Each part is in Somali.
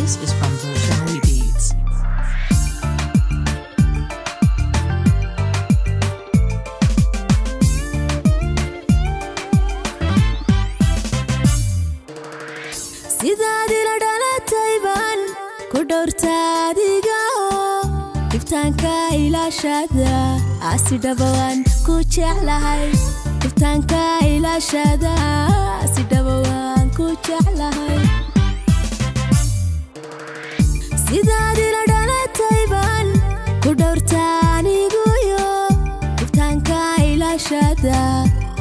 This is from Virtually Beats. sidaadila dhalatayban ku dhowrtaadiga iftaanka ilaashada asidhabawaan ku jeclahay iftaanka ilaashada asidhabawaan ku jeclahay sidaadila dhalatayban ku dhowrtaaniguyo iftaanka ilaashada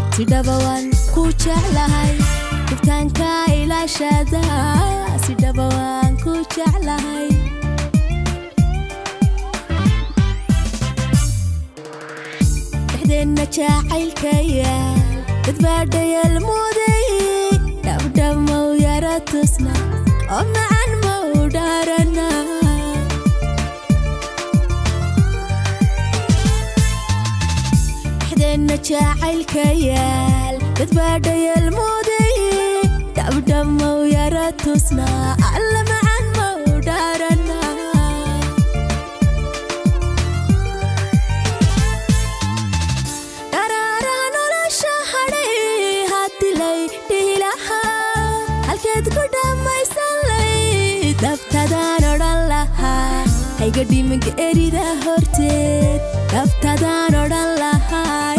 asidhabawaan ku jeclahay iftaanka ilaashada asidhabawaan ku jeclahay dhexdeenna jacaylkayaal dadbaadhayal muday dhabdhamow yara tusna oo macan mau dhaarana dhexdeenna jacaylkayaal dadbaadhayal muday dhabdhamow yara tusna alla macan mau dhaarana dharaaraha nolosha hadhay hadilay dhihilaha halkeed ku dhammaysanlay dabtadaan odhan lahaa hayga dhimanka erida horteed dabtadaan odhan lahaa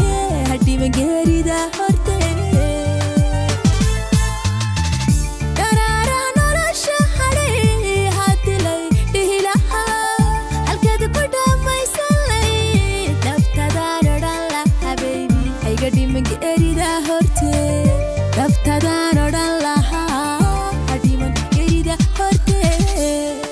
hadhimanka erida horteed dabtadaan odhan lahaa hadhiman erida horteed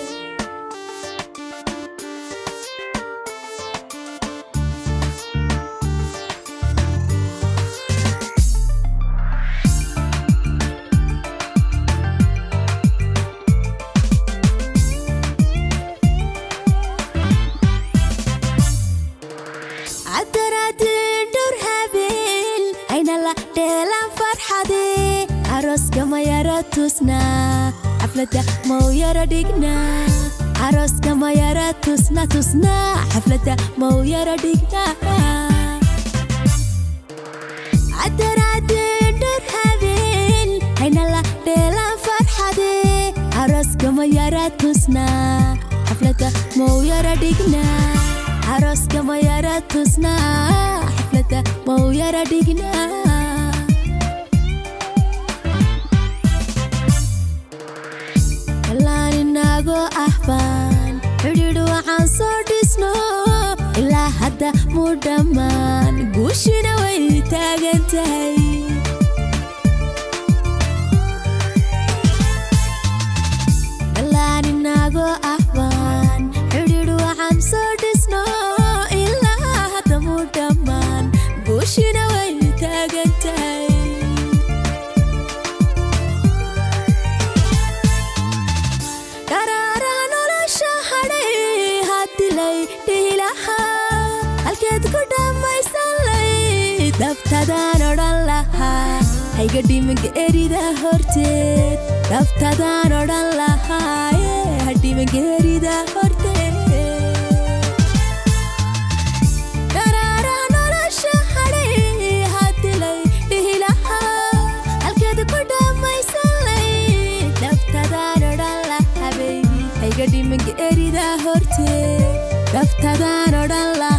caddaraadeen dhowr habeen ayna la dheelaan farxadee arooska ma yara tusnaa xafladda mau yara dhignaa arooska ma yara tusnaa xafladda mau yara dhignaa caddaraadeen dhowr habeen ayna la dheelaan farxadee arooska ma yara tusnaa xafladda mau yara dhignaa arooska ma yara tusnaa xafladda mau yara dhignaa kallaan inagoo ahbaan xidhiidh waxaan soo dhisno ilaa hadda muu dhammaan guushina way taagan tahay kallaan inagoo ahbaan xidhiidh waxaan soo dhisno ilaa hadda muu dhammaan guushina way taagan tahay dharaaraha nolosha hadhay hadilay dhihilaha halkeed ku dhammaysanlay dabtadaan odhan lahaa hayga dhimanka erida horteed dabtadaan odhan lahaa hadhimanka erida horteed dharaaraha nolosha hadhay hadilay dhihilaha halkeed ku dhammaysanlay dabtadaan odhan lahaa hayga dhimanka erida horteed dabtadaan odhan lahaa